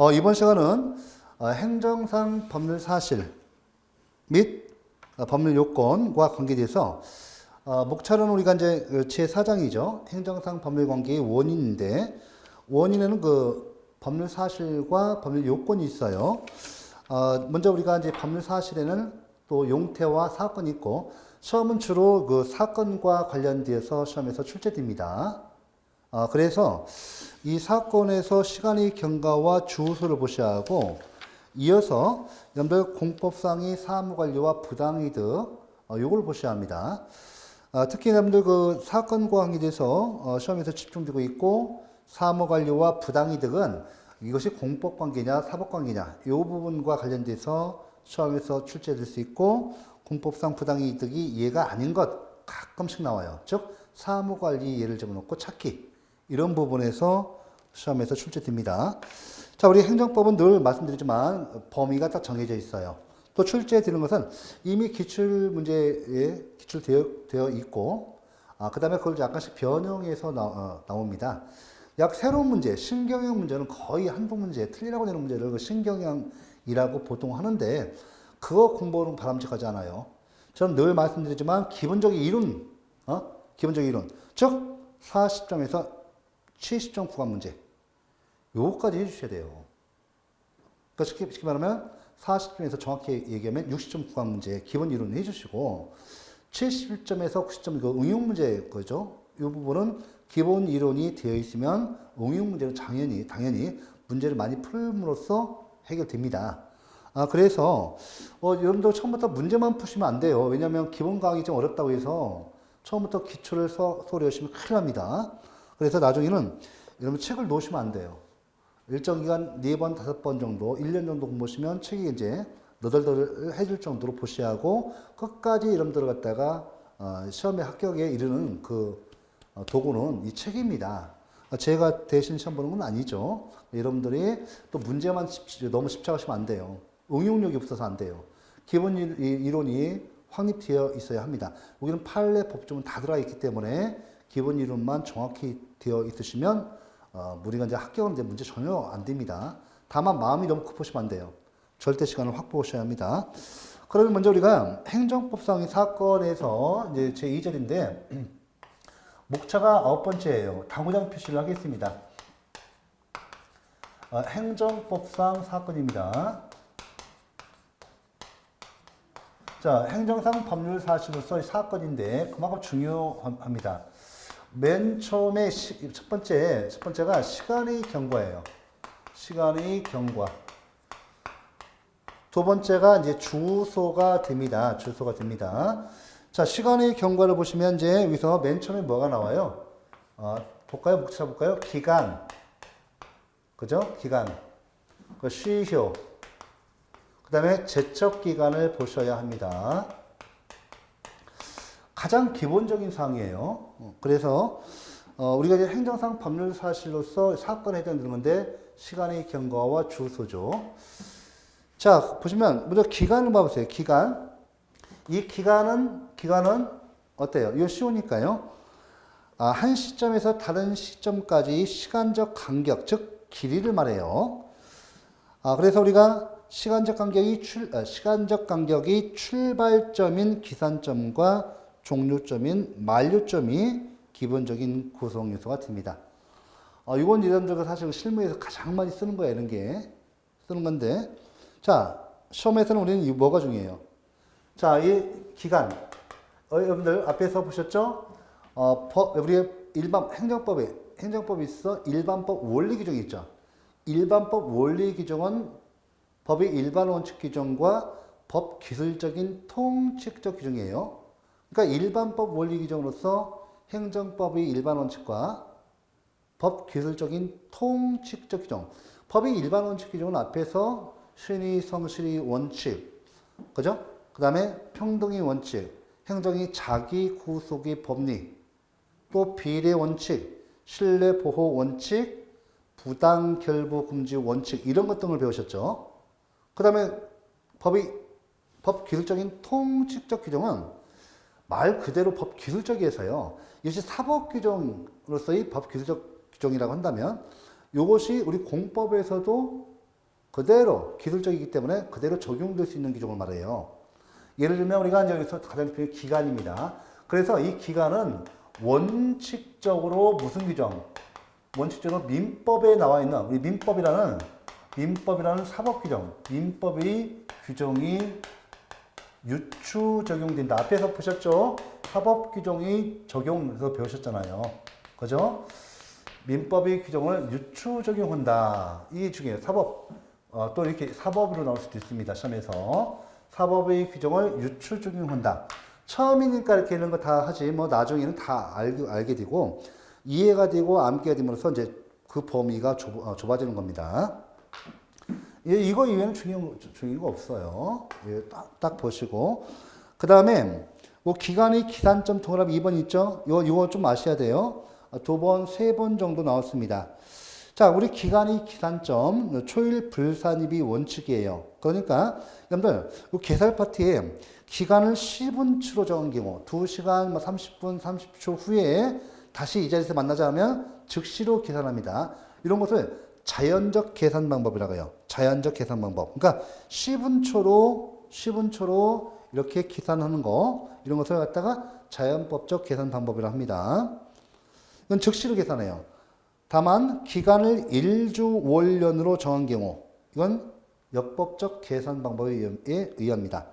이번 시간은 행정상 법률 사실 및 법률 요건과 관계돼서 목차는 우리가 이제 제4장이죠. 행정상 법률 관계의 원인인데 원인에는 그 법률 사실과 법률 요건이 있어요. 먼저 우리가 이제 법률 사실에는 또 용태와 사건이 있고 시험은 주로 그 사건과 관련돼서 시험에서 출제됩니다. 그래서 이 사건에서 시간의 경과와 주소를 보셔야 하고 이어서 여러분들 공법상의 사무관리와 부당이득 요걸 보셔야 합니다. 특히 여러분들 그 사건과 관계돼서 시험에서 집중되고 있고 사무관리와 부당이득은 이것이 공법관계냐 사법관계냐 이 부분과 관련돼서 시험에서 출제될 수 있고 공법상 부당이득이 이해가 아닌 것 가끔씩 나와요. 즉 사무관리 예를 집어넣고 찾기 이런 부분에서 시험에서 출제됩니다. 자, 우리 행정법은 늘 말씀드리지만 범위가 딱 정해져 있어요. 또 출제되는 것은 이미 기출문제에 기출되어 있고, 그 다음에 그걸 약간씩 변형해서 나옵니다. 약 새로운 문제, 신경형 문제는 거의 한두 문제, 틀리라고 내는 문제를 신경형이라고 보통 하는데, 그거 공부는 바람직하지 않아요. 저는 늘 말씀드리지만, 기본적인 이론, 기본적인 이론. 즉, 40점에서 70점 구간 문제. 요거까지 해주셔야 돼요. 그러니까 쉽게 말하면 40점에서 정확히 얘기하면 60점 구간 문제 기본 이론을 해주시고 70점에서 90점 그 응용 문제 거죠. 이 부분은 기본 이론이 되어 있으면 응용 문제는 당연히 문제를 많이 풀므로써 해결됩니다. 그래서 여러분들 처음부터 문제만 푸시면 안 돼요. 왜냐하면 기본 강의 좀 어렵다고 해서 처음부터 기초를 소리하시면 큰일 납니다. 그래서 나중에는 여러분 책을 놓으시면 안 돼요. 일정 기간 4번, 5번 정도, 1년 정도 공부하시면 책이 이제 너덜너덜 해줄 정도로 보셔야 하고 끝까지 여러분들 갖다가 시험에 합격에 이르는 그 도구는 이 책입니다. 제가 대신 시험 보는 건 아니죠. 여러분들이 또 문제만 너무 집착하시면 안 돼요. 응용력이 없어서 안 돼요. 기본 이론이 확립되어 있어야 합니다. 여기는 판례, 법조문 다 들어가 있기 때문에 기본 이론만 정확히 되어 있으시면 우리가 이제 합격은 이제 문제 전혀 안 됩니다. 다만 마음이 너무 급하시면 안 돼요. 절대 시간을 확보하셔야 합니다. 그러면 먼저 우리가 행정법상의 사건에서 이제 제 2절인데 목차가 9번째예요. 당구장 표시를 하겠습니다. 행정법상 사건입니다. 자, 행정상 법률 사실로서의 사건인데 그만큼 중요합니다. 맨 처음에 첫 번째가 시간의 경과예요. 시간의 경과. 두 번째가 이제 주소가 됩니다. 주소가 됩니다. 자, 시간의 경과를 보시면 이제 여기서 맨 처음에 뭐가 나와요? 볼까요? 목차 볼까요? 기간. 그죠? 기간. 그 시효. 그 다음에 제척 기간을 보셔야 합니다. 가장 기본적인 사항이에요. 그래서 우리가 이제 행정상 법률 사실로서 사건에 해당되는 건데 시간의 경과와 주소죠. 자, 보시면 먼저 기간을 봐보세요. 기간. 이 기간은 어때요? 이거 쉬우니까요. 한 시점에서 다른 시점까지 시간적 간격, 즉 길이를 말해요. 그래서 우리가 시간적 간격이 출발점인 기산점과 종료점인 만료점이 기본적인 구성 요소가 됩니다. 이건 여러분들과 사실 실무에서 가장 많이 쓰는 거예요. 이런 게 쓰는 건데, 자, 시험에서는 우리는 뭐가 중요해요? 자, 이 기간, 여러분들 앞에서 보셨죠? 우리 일반 행정법에 있어 일반법 원리 규정이 있죠. 일반법 원리 규정은 법의 일반 원칙 규정과 법 기술적인 통칙적 규정이에요. 그러니까 일반법 원리 규정으로서 행정법의 일반 원칙과 법 기술적인 통칙적 규정. 법의 일반 원칙 규정은 앞에서 신의, 성실의 원칙, 그죠? 그 다음에 평등의 원칙, 행정의 자기 구속의 법리, 또 비례 원칙, 신뢰 보호 원칙, 부당 결부 금지 원칙 이런 것 등을 배우셨죠. 그 다음에 법 기술적인 통칙적 규정은 말 그대로 법 기술적이어서요. 이것이 사법 규정으로서의 법 기술적 규정이라고 한다면 이것이 우리 공법에서도 그대로 기술적이기 때문에 그대로 적용될 수 있는 규정을 말해요. 예를 들면 우리가 이제 여기서 가장 중요한 기간입니다. 그래서 이 기간은 원칙적으로 무슨 규정? 원칙적으로 민법에 나와 있는 우리 민법이라는 사법 규정, 민법의 규정이 유추 적용된다. 앞에서 보셨죠? 사법 규정이 적용해서 배우셨잖아요. 그죠? 민법의 규정을 유추 적용한다. 이게 중요해요. 사법. 또 이렇게 사법으로 나올 수도 있습니다. 시험에서. 사법의 규정을 유추 적용한다. 처음이니까 이렇게 이런 거 다 하지. 뭐 나중에는 다 알게 되고 이해가 되고 암기가 됨으로써 이제 그 범위가 좁아지는 겁니다. 이거 이외에는 중요한 거 없어요. 예, 딱 보시고. 그 다음에 뭐 기간의 기산점 통합 2번 있죠? 이거 좀 아셔야 돼요. 2번, 3번 정도 나왔습니다. 자, 우리 기간의 기산점, 초일 불산입이 원칙이에요. 그러니까, 여러분들, 이 계산 파트에 기간을 10분치로 정한 경우, 2시간, 30분, 30초 후에 다시 이 자리에서 만나자 하면 즉시로 계산합니다. 이런 것을 자연적 계산 방법이라고 해요. 자연적 계산 방법. 그러니까 10분초로 이렇게 계산하는 거, 이런 것을 갖다가 자연법적 계산 방법이라고 합니다. 이건 즉시로 계산해요. 다만 기간을 일주월년으로 정한 경우 이건 역법적 계산 방법에 의합니다.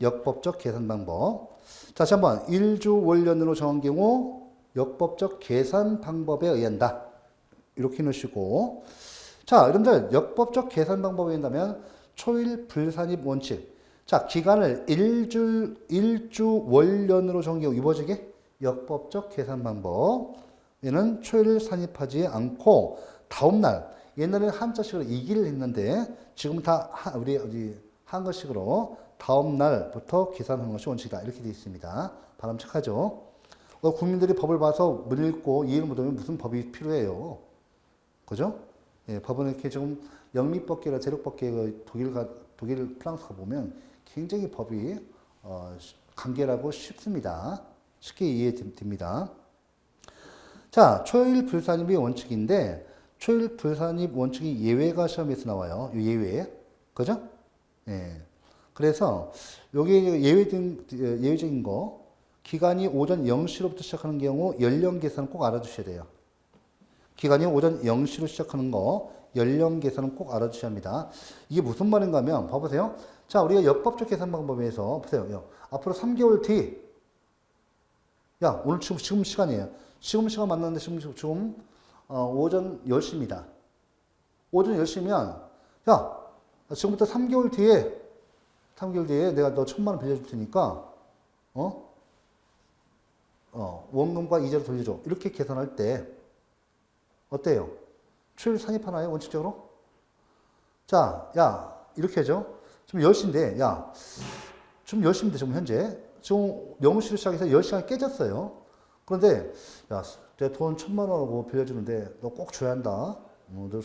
역법적 계산 방법. 다시 한번 일주월년으로 정한 경우 역법적 계산 방법에 의한다. 이렇게 넣으시고 자, 여러분들 역법적 계산 방법에 의한다면 초일 불산입 원칙. 자, 기간을 일주월년으로 정한 경우 이루어지게 역법적 계산 방법. 얘는 초일을 산입하지 않고 다음날 옛날에는 한자식으로 이기를 했는데 지금은 다 우리 한글식으로 다음날부터 계산하는 것이 원칙이다. 이렇게 되어 있습니다. 바람직하죠. 국민들이 법을 봐서 못 읽고 이해를 못하면 무슨 법이 필요해요. 그죠? 예, 법은 이렇게 지금 영미법계나 제력법계 독일, 프랑스 가보면 굉장히 법이 간결하고 쉽습니다. 쉽게 이해됩니다. 자, 초일 불산입이 원칙인데 초일 불산입 원칙이 예외가 시험에서 나와요. 예외. 그죠? 예. 그래서 여기 예외적인 거 기간이 오전 0시로부터 시작하는 경우 연령 계산은 꼭 알아두셔야 돼요. 기간이 오전 0시로 시작하는 거 연령 계산은 꼭 알아두셔야 합니다. 이게 무슨 말인가 하면 봐보세요. 자, 우리가 역법적 계산 방법에서 보세요. 앞으로 3개월 뒤 야, 오늘 지금 시간이에요. 지금 시간 만났는데 지금 오전 10시입니다. 오전 10시면 야, 지금부터 3개월 뒤에 내가 너 1,000만 원 빌려줄 테니까 원금과 이자로 돌려줘. 이렇게 계산할 때 어때요? 초일 산입하나요? 원칙적으로? 자, 야, 이렇게 하죠. 지금 10시인데 야, 지금 10시인데 지금 현재 지금 0시로 시작해서 10시간 깨졌어요. 그런데 야, 내가 돈 1,000만 원하고 빌려주는데 너 꼭 줘야 한다. 너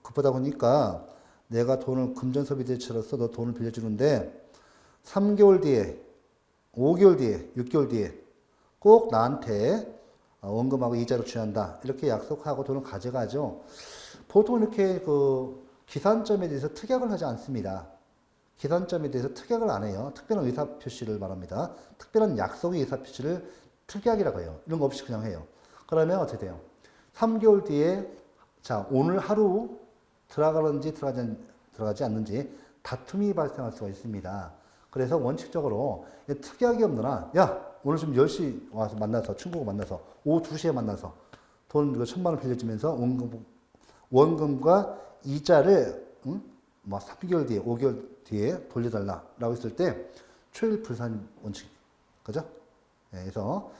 급하다고 하니까 내가 돈을 금전소비대처로서 너 돈을 빌려주는데 3개월 뒤에, 5개월 뒤에, 6개월 뒤에 꼭 나한테 원금하고 이자로 줘야 한다. 이렇게 약속하고 돈을 가져가죠. 보통 이렇게 그 기산점에 대해서 특약을 하지 않습니다. 기산점에 대해서 특약을 안 해요. 특별한 의사표시를 말합니다. 특별한 약속의 의사표시를 특약이라고 해요. 이런 거 없이 그냥 해요. 그러면 어떻게 돼요? 3개월 뒤에 자, 오늘 하루 들어가는지 들어가지 않는지 다툼이 발생할 수가 있습니다. 그래서 원칙적으로 특약이 없는 한, 야, 오늘 좀 10시 와서 만나서, 친구가 만나서, 오후 2시에 만나서 돈 1,000만 원 빌려주면서 원금과 이자를, 뭐 3개월 뒤에, 5개월 뒤에 돌려달라라고 했을 때, 초일 불산 원칙. 그죠? 네, 그래서,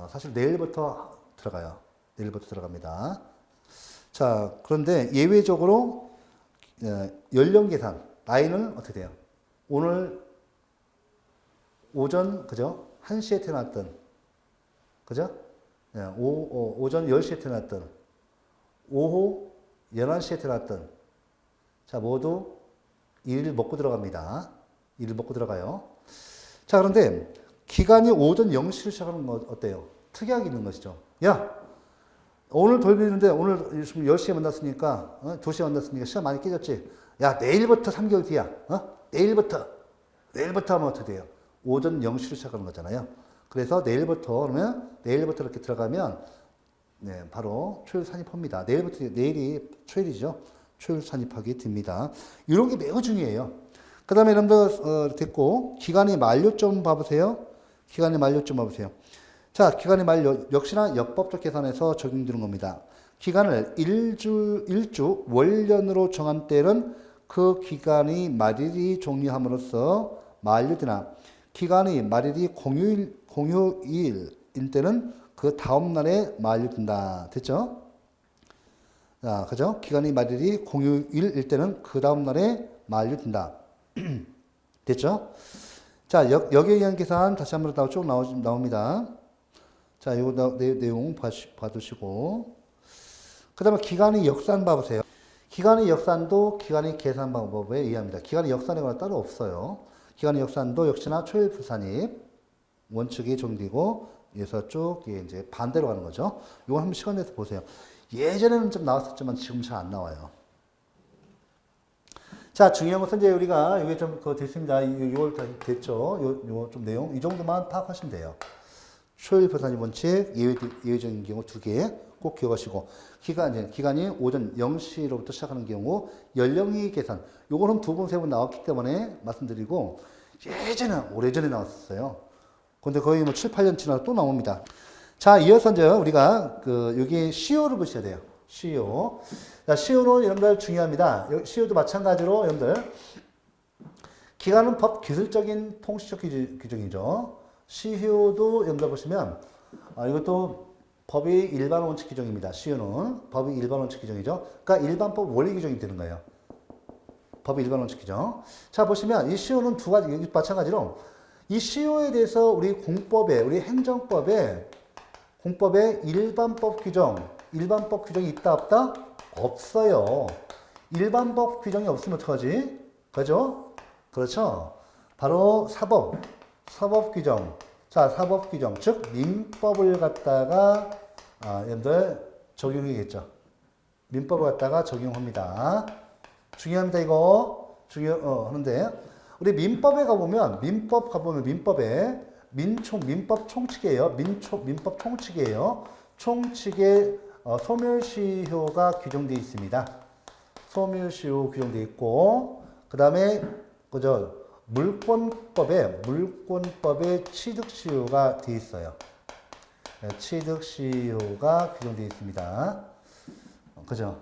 사실 내일부터 들어가요. 내일부터 들어갑니다. 자, 그런데 예외적으로, 연령 계산, 나이는 어떻게 돼요? 오늘 오전, 그죠? 1시에 태어났던, 그죠? 오전 10시에 태어났던, 오후 11시에 태어났던, 자, 모두 일을 먹고 들어갑니다. 일을 먹고 들어가요. 자, 그런데 기간이 오전 0시로 시작하는 건 어때요? 특약이 있는 것이죠. 야, 오늘 돌리는데 오늘 지금 10시에 만났으니까 2시에 만났으니까 시간 많이 깨졌지. 야, 내일부터 3개월 뒤야. 내일부터 하면 어떻게 돼요? 오전 0시로 시작하는 거잖아요. 그래서 내일부터 그러면 내일부터 이렇게 들어가면 네, 바로 초일 산입합니다. 내일이 초일이죠. 초일 산입하게 됩니다. 이런 게 매우 중요해요. 그 다음에 여러분들 됐고 기간이 만료점 봐보세요. 기간이 만료점 봐보세요. 자, 기간이 만료 역시나 역법적 계산에서 적용되는 겁니다. 기간을 일주 월년으로 정한 때는 그 기간이 말일이 종료함으로써 만료되나 기간이 말일이 공휴일인 때는 그 다음 날에 만료된다. 됐죠? 자, 그죠? 기간이 말일이 공휴일일 때는 그 다음 날에 만료된다. 됐죠? 자, 여기에 의한 계산 다시 한번 쭉 나옵니다. 자, 이거 내용 봐두시고. 그 다음에 기간의 역산 봐보세요. 기간의 역산도 기간의 계산 방법에 의합니다. 기간의 역산에 관한 따로 없어요. 기간의 역산도 역시나 초일 불산입 원칙이 적용되고 여기서 쭉 이제 반대로 가는 거죠. 이건 한번 시간 내서 보세요. 예전에는 좀 나왔었지만 지금 잘 안 나와요. 자, 중요한 것은 이제 우리가 이게 좀 됐습니다. 6월 다 됐죠. 요 좀 내용 이 정도만 파악하시면 돼요. 초일 불산입 원칙 예외적인 경우 2개 꼭 기억하시고 기간이 오전 0시로부터 시작하는 경우 연령의 계산 요거는 2번, 3번 나왔기 때문에 말씀드리고 오래전에 나왔었어요. 근데 거의 뭐 7, 8년 지나서 또 나옵니다. 자, 이어서 이제 우리가 여기 시효를 보셔야 돼요. 시효. 자, 시효는 여러분들 중요합니다. 시효도 마찬가지로 여러분들 기간은 법 기술적인 통식적 규정이죠. 시효도 여러분들 보시면 이것도 법이 일반 원칙 규정입니다. 시효는 법이 일반 원칙 규정이죠. 그러니까 일반법 원리 규정이 되는 거예요. 법이 일반 원칙 규정. 자, 보시면 이 시효는 두 가지 마찬가지로 이 시효에 대해서 우리 행정법에 공법에 일반법 규정이 있다 없다? 없어요. 일반법 규정이 없으면 어떡하지? 그죠? 그렇죠? 바로 사법 규정. 자, 사법 규정, 즉 민법을 갖다가 여러분들 적용이겠죠. 민법을 갖다가 적용합니다. 중요합니다. 이거 하는데 우리 민법에 가보면 민법에 민법 총칙이에요. 민법 총칙이에요. 총칙에 소멸시효가 규정되어 있습니다. 소멸시효 규정되어 있고 그 다음에 물권법에 취득시효가 되어 있어요. 취득시효가 규정되어 있습니다. 그죠?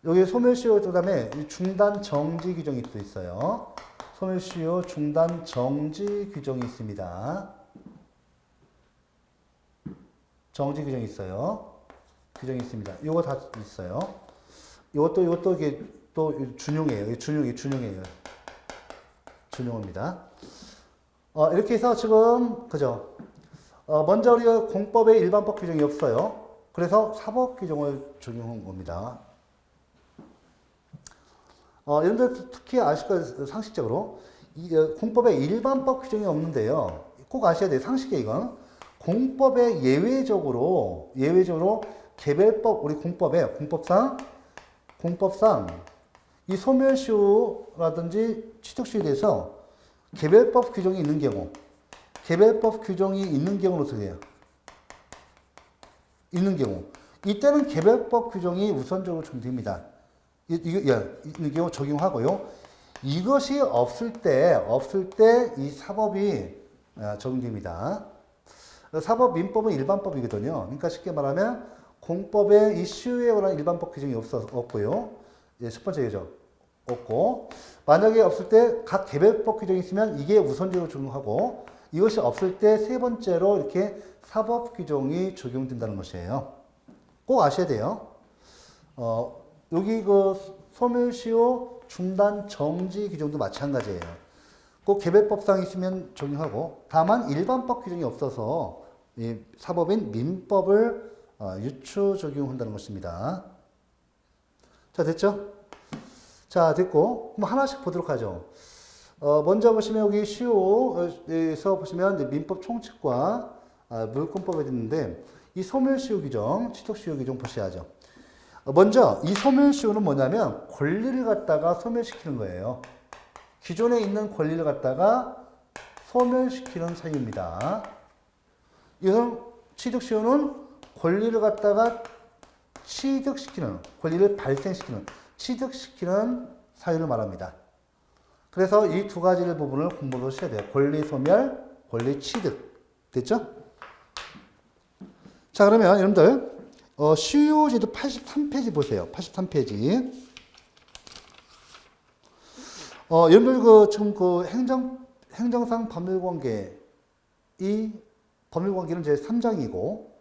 여기 소멸시효 그 다음에 중단 정지 규정이 또 있어요. 소멸시효 중단 정지 규정이 있습니다. 정지 규정이 있어요. 규정이 있습니다. 요거 다 있어요. 이것도 이게 또 준용이에요. 준용이에요. 준용입니다. 이렇게 해서 지금 그죠? 먼저 우리가 공법에 일반법 규정이 없어요. 그래서 사법 규정을 적용한 겁니다. 여러분들 특히 아실 거예요. 상식적으로 공법에 일반법 규정이 없는데요. 꼭 아셔야 돼요. 상식에 이건 공법에 예외적으로 개별법 우리 공법상 이 소멸시효라든지 취득시효에 대해서 개별법 규정이 있는 경우는 어떻게 해요? 있는 경우. 이때는 개별법 규정이 우선적으로 적용됩니다. 있는 경우 적용하고요. 이것이 없을 때 이 사법이 적용됩니다. 사법 민법은 일반법이거든요. 그러니까 쉽게 말하면 공법에 이 시효에 관한 일반법 규정이 없고요. 첫 번째 예죠. 없고 만약에 없을 때 각 개별법 규정이 있으면 이게 우선적으로 적용하고 이것이 없을 때 세 번째로 이렇게 사법 규정이 적용된다는 것이에요. 꼭 아셔야 돼요. 여기 소멸시효 중단 정지 규정도 마찬가지예요. 꼭 개별법상 있으면 적용하고 다만 일반법 규정이 없어서 이 사법인 민법을 유추 적용한다는 것입니다. 자, 됐죠? 자, 됐고 그럼 하나씩 보도록 하죠. 먼저 보시면 여기 시효에서 보시면 이제 민법 총칙과 물권법이 있는데 이 소멸시효 규정, 취득시효 규정 보셔야죠. 먼저 이 소멸시효는 뭐냐면 권리를 갖다가 소멸시키는 거예요. 기존에 있는 권리를 갖다가 소멸시키는 사유입니다. 이건 취득시효는 권리를 갖다가 취득시키는, 권리를 발생시키는, 취득시키는 사유를 말합니다. 그래서 이 두 가지를 부분을 공부를 하셔야 돼요. 권리 소멸, 권리 취득. 됐죠? 자, 그러면 여러분들 시효제도 83페이지 보세요. 83페이지. 여러분들 지금 행정상 법률관계, 이 법률관계는 제 3장이고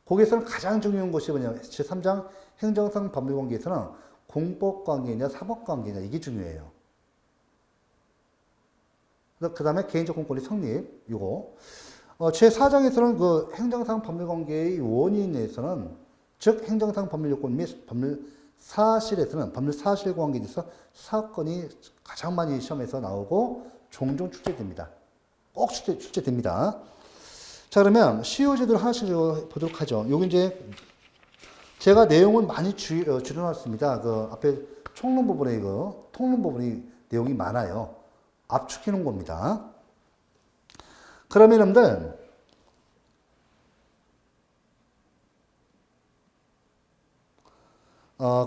거기에서는 가장 중요한 것이 뭐냐면 제 3장 행정상 법률관계에서는 공법관계냐 사법관계냐 이게 중요해요. 그 다음에 개인적 공권리 성립 이거 제 4장에서는 그 행정상 법률관계의 원인에서는 즉 행정상 법률요건 및 법률사실에서는 법률사실관계에 대해서 사건이 가장 많이 시험에서 나오고 종종 출제됩니다. 꼭 출제됩니다. 자, 그러면 시효제도를 하나씩 보도록 하죠. 여기 이제 제가 내용을 많이 줄여놨습니다. 그 앞에 총론 부분에 통론 부분이 내용이 많아요. 압축해 놓은 겁니다. 그러면 여러분들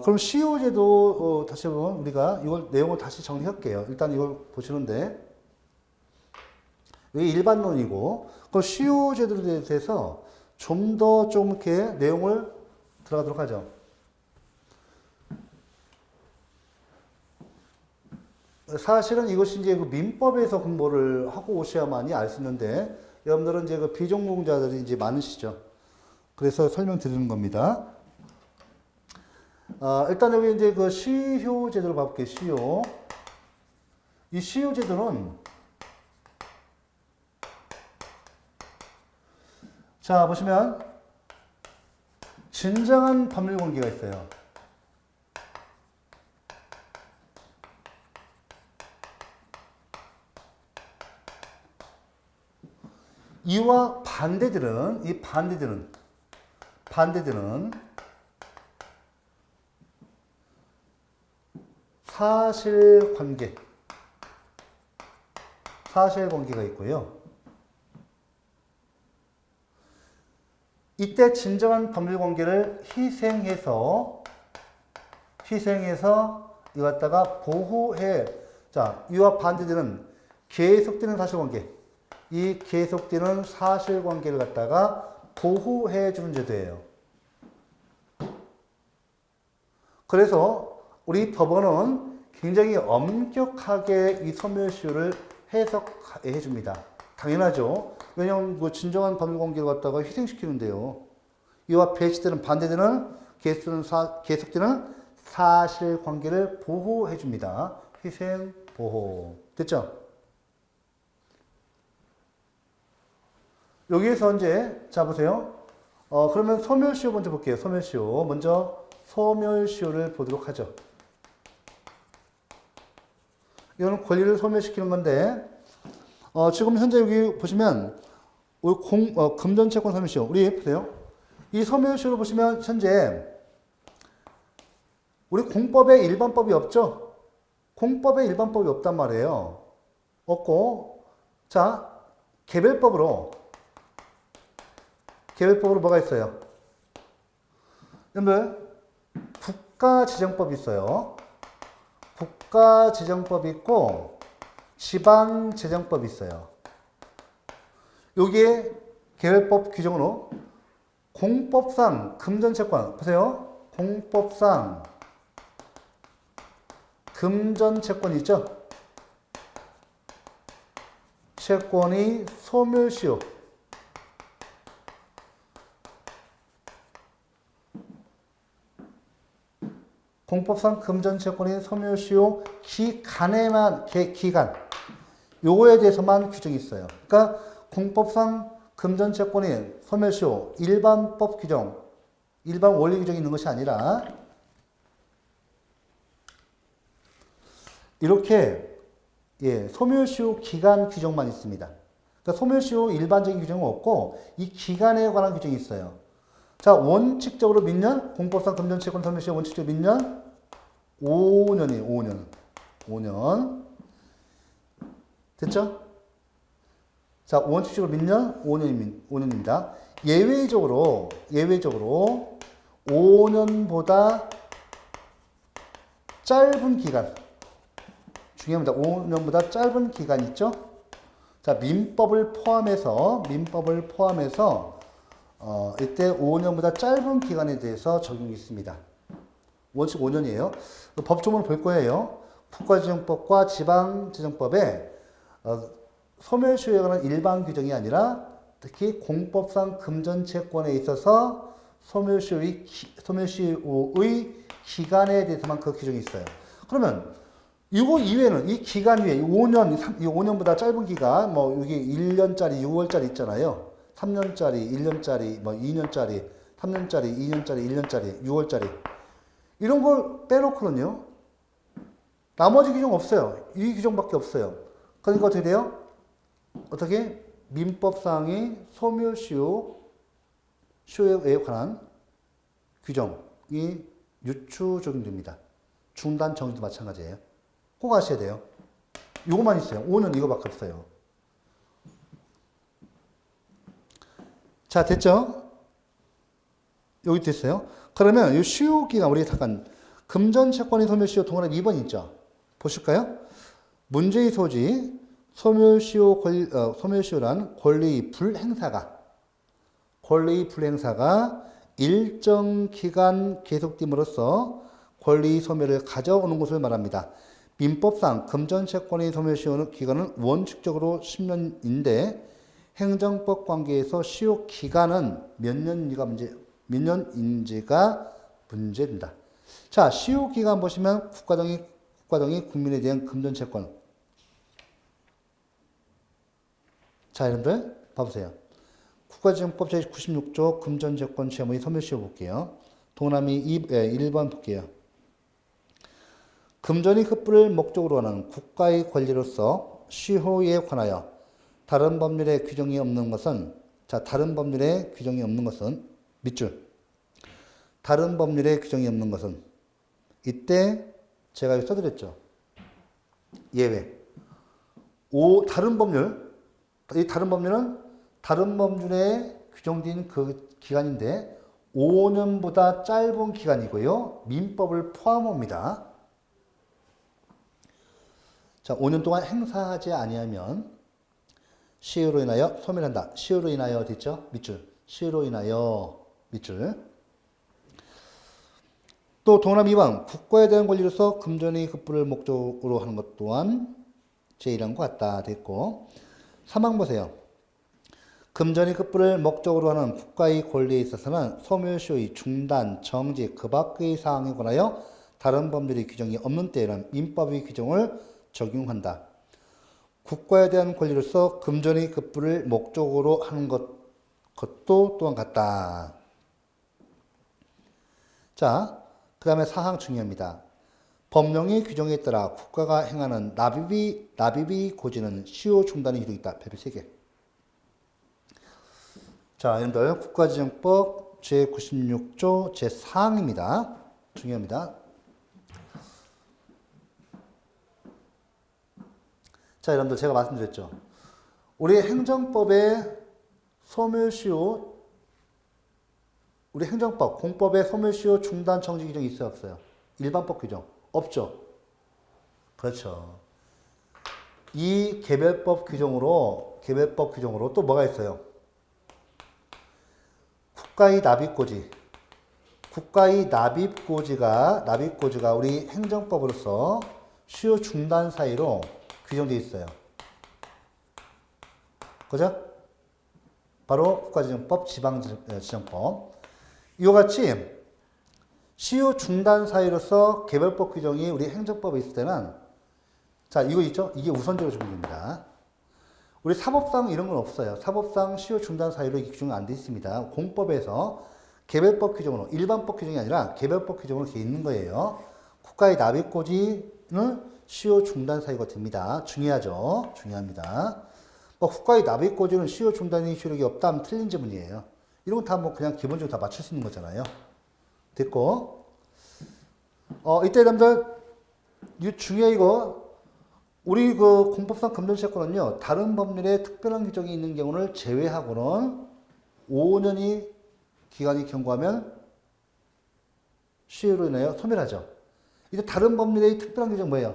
그럼 시효제도 다시 한번 우리가 이걸 내용을 다시 정리할게요. 일단 이걸 보시는데 이게 일반론이고 그 시효제도에 대해서 좀 더 좀 이렇게 내용을 들어가도록 하죠. 사실은 이것이 이제 그 민법에서 공부를 하고 오셔야만이 알 수 있는데 여러분들은 이제 그 비전공자들이 이제 많으시죠. 그래서 설명드리는 겁니다. 일단 여기 이제 그 시효제도를 봐볼게요. 시효. 이 시효제도는 자, 보시면 진정한 법률 관계가 있어요. 이와 반대들은 사실관계가 있고요. 이때 진정한 법률관계를 희생해서 이거 갖다가 보호해. 자, 이와 반대되는 계속되는 사실관계. 이 계속되는 사실관계를 갖다가 보호해 주는 제도예요. 그래서 우리 법원은 굉장히 엄격하게 이 소멸시효를 해석해 줍니다. 당연하죠. 왜냐하면 뭐 진정한 법률관계를 갖다가 희생시키는데요. 이와 반대되는 계속되는 사실관계를 보호해 줍니다. 희생, 보호. 됐죠? 여기에서 이제 자 보세요. 그러면 소멸시효 먼저 볼게요. 소멸시효. 먼저 소멸시효를 보도록 하죠. 이거는 권리를 소멸시키는 건데 지금 현재 여기 보시면 우리 금전채권 소멸시효. 우리 보세요. 이 소멸시효를 보시면 현재 우리 공법에 일반법이 없죠? 공법에 일반법이 없단 말이에요. 없고 자 개별법으로 뭐가 있어요? 여러분 국가지정법이 있어요. 국가지정법이 있고 지방재정법이 있어요. 여기에 개별법 규정으로 공법상 금전채권 보세요. 공법상 금전채권이 있죠. 채권이 소멸시효 공법상 금전채권이 소멸시효 기간에만 기간 요거에 대해서만 규정이 있어요. 그러니까 공법상 금전채권이 소멸시효 일반법 규정 일반 원리 규정이 있는 것이 아니라 이렇게 소멸시효 기간 규정만 있습니다. 그러니까 소멸시효 일반적인 규정은 없고 이 기간에 관한 규정이 있어요. 자, 원칙적으로 몇 년? 공법상 금전채권 소멸시효 원칙적으로 몇 년? 5년이에요. 5년. 5년. 됐죠? 자, 원칙적으로 몇 년? 5년입니다. 예외적으로 5년보다 짧은 기간. 중요합니다. 5년보다 짧은 기간 있죠? 자, 민법을 포함해서 이때 5년보다 짧은 기간에 대해서 적용이 있습니다. 원칙 5년이에요. 법조문을 볼 거예요. 국가지정법과 지방지정법에 소멸시효에 관한 일반 규정이 아니라 특히 공법상 금전채권에 있어서 소멸시효의 기간에 대해서만 그 규정이 있어요. 그러면 이거 이외에는 이 기간 외에 5년보다 짧은 기간, 뭐 여기 1년짜리, 6월짜리 있잖아요. 3년짜리, 1년짜리, 뭐 2년짜리, 3년짜리, 2년짜리, 1년짜리, 6월짜리 이런 걸 빼놓고는요. 나머지 규정 없어요. 이 규정밖에 없어요. 그러니까 어떻게 돼요? 어떻게? 민법상의 소멸시효에 관한 규정이 유추 적용됩니다. 중단 정지도 마찬가지예요. 꼭 아셔야 돼요. 이것만 있어요. 5년 이거밖에 없어요. 자, 됐죠? 여기 됐어요. 그러면 이 시효 기간 우리 잠깐 금전채권의 소멸시효 동그라미 2번 있죠? 보실까요? 문제의 소지 소멸시효란 권리의 불행사가 일정 기간 계속됨으로써 권리 소멸을 가져오는 것을 말합니다. 민법상 금전채권의 소멸시효 기간은 원칙적으로 10년인데 행정법 관계에서 시효 기간은 몇 년인지가 문제된다. 자, 시효 기간 보시면 국가등이 국민에 대한 금전채권. 자, 여러분들 봐보세요. 국가지정법 제96조 금전채권 시험의 소멸시효 볼게요. 동남이 1번 볼게요. 금전의 흡부를 목적으로 하는 국가의 권리로서 시효에 관하여 다른 법률에 규정이 없는 것은 밑줄. 다른 법률에 규정이 없는 것은 이때 제가 써드렸죠. 예외. 다른 법률. 이 다른 법률은 다른 법률에 규정된 그 기간인데 5년보다 짧은 기간이고요. 민법을 포함합니다. 자, 5년 동안 행사하지 아니하면 시효로 인하여 소멸한다. 시효로 인하여 됐죠? 밑줄. 시효로 인하여 밑줄. 또 동남 2번 국가에 대한 권리로서 금전의 흡부를 목적으로 하는 것 또한 제1항과 같다. 됐고 3항 보세요. 금전의 흡부를 목적으로 하는 국가의 권리에 있어서는 소멸시효의 중단, 정지, 그 밖의 사항에 관하여 다른 법률의 규정이 없는 때에는 민법의 규정을 적용한다. 국가에 대한 권리로서 금전의 흡부를 목적으로 하는 것도 또한 같다. 자, 그 다음에 사항 중요합니다. 법령의 규정에 따라 국가가 행하는 납입의 고지는 시효 중단의 기록이 있다. 별표 3개. 자, 여러분들 국가지정법 제96조 제4항입니다. 중요합니다. 자, 여러분들 제가 말씀드렸죠. 우리 행정법에 소멸시효, 우리 행정법, 공법에 소멸시효 중단 정지 규정이 있어요, 없어요? 일반법 규정 없죠. 그렇죠. 이 개별법 규정으로 또 뭐가 있어요? 국가의 납입고지가 우리 행정법으로서 시효 중단 사이로 규정되어 있어요. 그죠? 바로 국가지정법, 지방지정법. 이와 같이 시효 중단 사이로서 개별법 규정이 우리 행정법에 있을 때는 자, 이거 있죠? 이게 우선적으로 적용됩니다. 우리 사법상 이런 건 없어요. 사법상 시효 중단 사유로 이 규정은 안 돼 있습니다. 공법에서 개별법 규정으로, 일반법 규정이 아니라 개별법 규정으로 되어 있는 거예요. 국가의 납입고지는 시효 중단 사유가 됩니다. 중요하죠. 중요합니다. 국가의 납입고지는 시효 중단의 효력이 없다 하면 틀린 지문이에요. 이런 건 다 뭐 그냥 기본적으로 다 맞출 수 있는 거잖아요. 됐고. 이때 여러분들, 중요해 이거. 우리 그 공법상 금전채권은요, 다른 법률에 특별한 규정이 있는 경우를 제외하고는 5년이 기간이 경과하면 시효로 인하여 소멸하죠. 이제 다른 법률의 특별한 규정 뭐예요?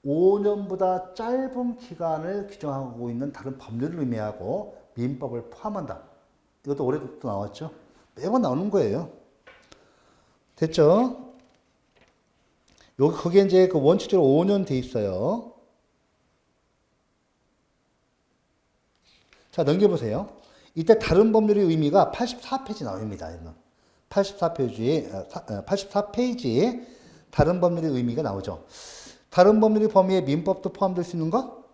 5년보다 짧은 기간을 규정하고 있는 다른 법률을 의미하고 민법을 포함한다. 이것도 올해부터 나왔죠. 매번 나오는 거예요. 됐죠? 거기에 이제 그 원칙적으로 5년 돼 있어요. 자, 넘겨보세요. 이때 다른 법률의 의미가 84페이지 나옵니다. 84페이지에 다른 법률의 의미가 나오죠. 다른 법률의 범위에 민법도 포함될 수 있는 거?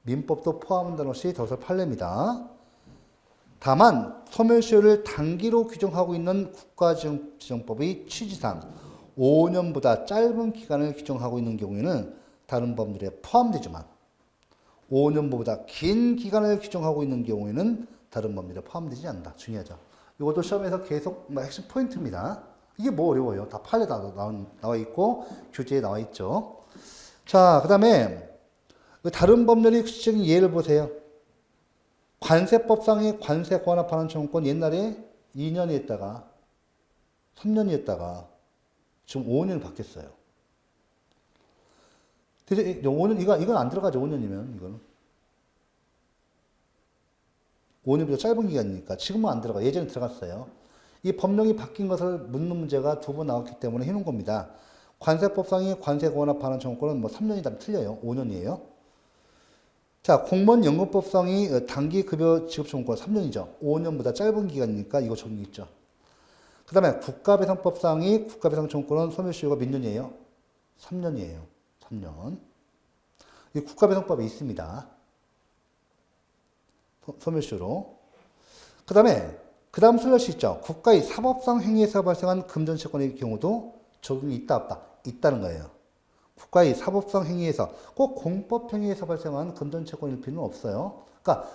민법도 포함한다는 것이 덧설 판례입니다. 다만 소멸시효를 단기로 규정하고 있는 국가지정법의 취지상 5년보다 짧은 기간을 규정하고 있는 경우에는 다른 법률에 포함되지만 5년보다 긴 기간을 규정하고 있는 경우에는 다른 법률에 포함되지 않는다. 중요하죠. 이것도 시험에서 계속 핵심 포인트입니다. 이게 뭐 어려워요. 다 판례 나와 있고 교재에 나와 있죠. 자, 그 다음에 다른 법률의 구체적인 예를 보세요. 관세법상의 관세 권합하는 청구권 옛날에 2년이었다가 3년이었다가 지금 5년이 바뀌었어요. 대체 5년 이건 안 들어가죠. 5년이면 이거는 5년보다 짧은 기간이니까 지금은 안 들어가. 예전에 들어갔어요. 이 법령이 바뀐 것을 묻는 문제가 두 번 나왔기 때문에 해놓은 겁니다. 관세법상의 관세 권합하는 청구권은 뭐 3년이다 틀려요. 5년이에요. 자, 공무원 연금법상의 단기 급여 지급 청구권 3년이죠. 5년보다 짧은 기간이니까 이거 적용이 있죠. 그 다음에 국가배상법상의 국가배상 청구권은 소멸시효가 몇 년이에요? 3년이에요. 3년. 이 국가배상법이 있습니다. 소멸시효로. 그 다음 슬러시 있죠. 국가의 사법상 행위에서 발생한 금전채권의 경우도 적용이 있다 없다? 있다는 거예요. 국가의 사법상 행위에서 꼭 공법 행위에서 발생한 금전채권일 필요는 없어요. 그러니까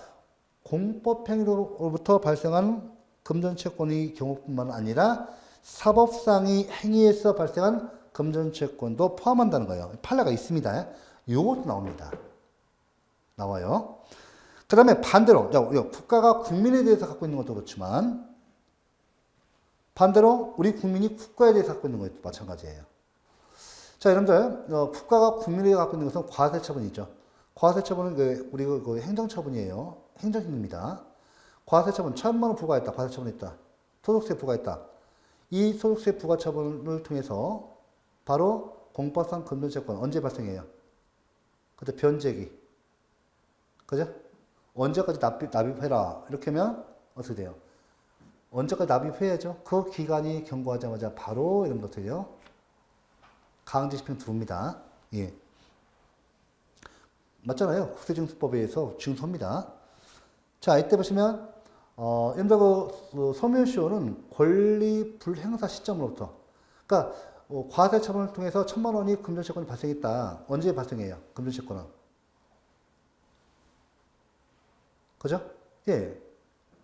공법 행위로부터 발생한 금전채권의 경우뿐만 아니라 사법상의 행위에서 발생한 금전채권도 포함한다는 거예요. 판례가 있습니다. 이것도 나옵니다. 나와요. 그 다음에 반대로 국가가 국민에 대해서 갖고 있는 것도 그렇지만 반대로 우리 국민이 국가에 대해서 갖고 있는 것도 마찬가지예요. 자, 여러분들 국가가 국민에 대해서 갖고 있는 것은 과세처분이죠. 과세처분은 우리 그 행정처분이에요. 행정입니다. 과세처분 1,000만 원 부과했다. 과세처분했다. 소득세 부과했다. 이 소득세 부과처분을 통해서 바로 공법상 금전채권 언제 발생해요? 그죠? 변제기. 그죠? 언제까지 납입해라. 이렇게 하면 어떻게 돼요? 언제까지 납입해야죠? 그 기간이 경과하자마자 바로 이런 것도 돼요. 강제집행 들어옵니다. 예. 맞잖아요. 국세징수법에 의해서 증소입니다. 자, 이때 보시면 여러분들 그 소멸시효는 권리 불행사 시점으로부터 그러니까 과세처분을 통해서 1,000만 원이 금전채권이 발생했다. 언제 발생해요? 금전채권은. 그죠? 예.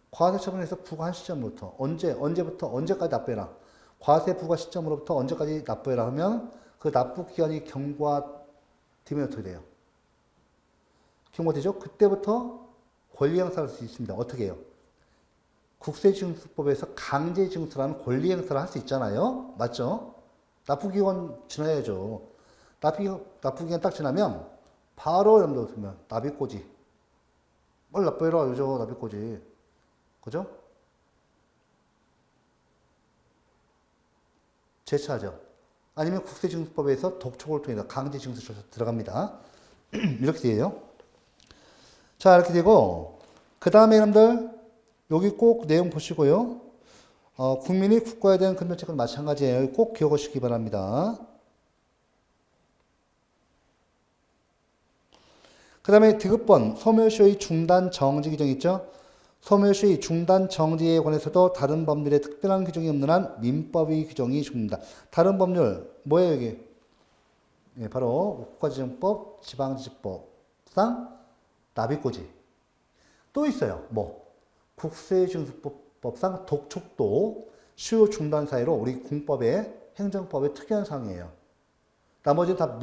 과세처분에서 부과한 시점부터 언제부터 언제까지 납부해라. 과세 부과 시점으로부터 언제까지 납부해라 하면 그 납부 기간이 경과되면 어떻게 돼요? 경과되죠? 그때부터 권리 행사할 수 있습니다. 어떻게 해요? 국세징수법에서 강제징수라는 권리 행사를 할 수 있잖아요. 맞죠? 납부기간 지나야죠. 납부기간 딱 지나면 바로 여러분들 보면 납입고지. 빨리 납부해라. 요죠. 납입고지. 그죠? 제차하죠. 아니면 국세징수법에서 독촉을 통해서 강제징수 들어갑니다. 이렇게 돼요. 자, 이렇게 되고 그 다음에 여러분들 여기 꼭 내용 보시고요. 국민이 국가에 대한 금전채권 마찬가지예요. 꼭 기억하시기 바랍니다. 그 다음에 디귿번 소멸시효의 중단 정지 규정 있죠? 소멸시효의 중단 정지에 관해서도 다른 법률에 특별한 규정이 없는 한 민법의 규정이 적립니다. 다른 법률 뭐예요 여기? 예, 바로 국가지정법, 지방지법상 납입고지. 또 있어요. 뭐? 국세징수법상 독촉도 시효 중단 사유로 우리 공법의 행정법의 특이한 사항이에요. 나머지는 다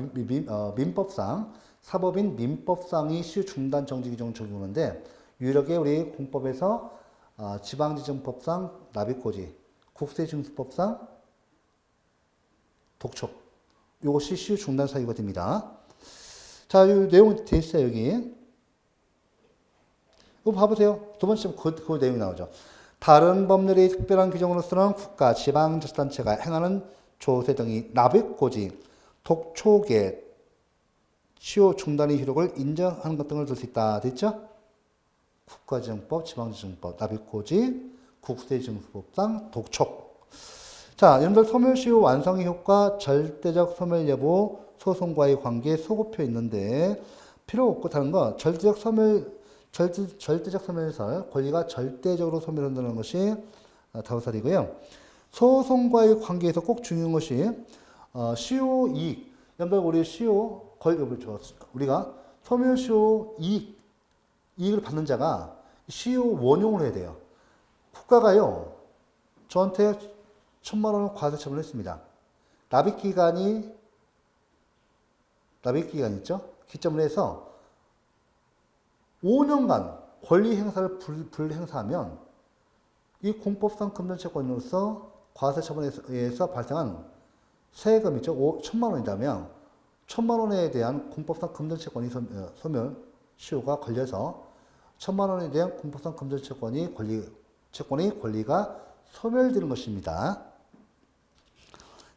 민법상, 사법인 민법상이 시효 중단 정지 규정 적용하는데 유일하게 우리 공법에서 지방지정법상 납입고지, 국세징수법상 독촉, 이것이 시효 중단 사유가 됩니다. 자, 이 내용 돼 있어요, 여기. 이거 봐보세요. 두 번째 시험 그 내용이 나오죠. 다른 법률의 특별한 규정으로서는 국가, 지방자치단체가 행하는 조세 등이 납입고지, 독촉의 시효 중단의 효력을 인정하는 것 등을 들 수 있다. 됐죠? 국가지정법, 지방지정법, 납입고지, 국세징수법상 독촉. 자, 여러분들 소멸시효 완성의 효과, 절대적 소멸 여부, 소송과의 관계, 소급표 있는데 필요 없고 다른 거 절대적 소멸설, 권리가 절대적으로 소멸한다는 것이 다우살이고요. 소송과의 관계에서 꼭 중요한 것이 시효 이익. 여러분 우리 시효 우리가 소멸시효 이익을 받는 자가 시효 원용을 해야 돼요. 국가가요 저한테 1,000만 원을 과세 처분했습니다. 납입기간이 있죠. 기점을 해서 5년간 권리 행사를 불행사하면 이 공법상 금전채권으로서 과세 처분에 의해서 발생한 세금 있죠. 1,000만 원이라면 1,000만 원에 대한 공법상 금전채권이 소멸 시효가 걸려서 1,000만 원에 대한 공법상 금전채권이 권리가 소멸되는 것입니다.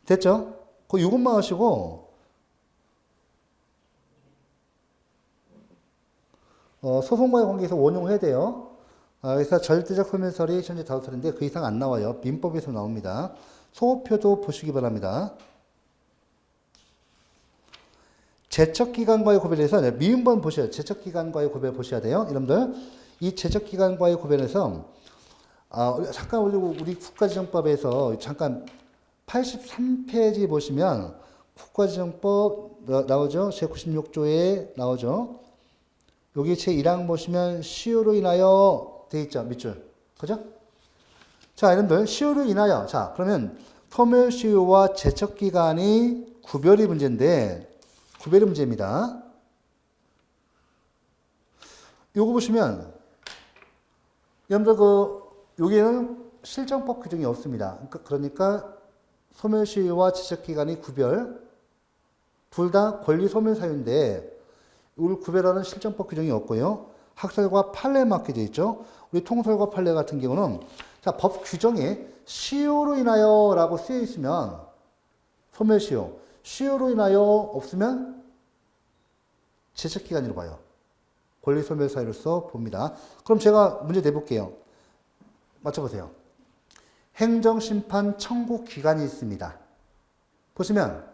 됐죠? 이것만 하시고 소송과의 관계에서 원용해야 돼요. 그래서 절대적 소멸설이 현재 5설인데 그 이상 안 나와요. 민법에서 나옵니다. 소표도 보시기 바랍니다. 제척기간과의 구별에서 미음번 보셔야 돼요. 제척기간과의 구별 보셔야 돼요. 여러분들 이 제척기간과의 구별에서 잠깐 우리 국가지정법에서 잠깐 83페이지 보시면 국가지정법 나오죠. 제96조에 나오죠. 여기 제1항 보시면 시효로 인하여 돼 있죠. 밑줄. 그죠? 자, 여러분들 시효로 인하여. 자, 그러면 소멸시효와 제척기간이 구별이 문제입니다. 요거 보시면 여러분들 여기에는 실정법 규정이 없습니다. 그러니까 소멸시효와 제척기간이 구별, 둘 다 권리 소멸 사유인데 이걸 구별하는 실정법 규정이 없고요. 학설과 판례에 맞게 되어 있죠. 우리 통설과 판례 같은 경우는 자, 법 규정에 시효로 인하여 라고 쓰여 있으면 소멸시효, 시효로 인하여 없으면 제척기간으로 봐요. 권리 소멸 사유로서 봅니다. 그럼 제가 문제 내볼게요. 맞춰보세요. 행정심판 청구 기간이 있습니다. 보시면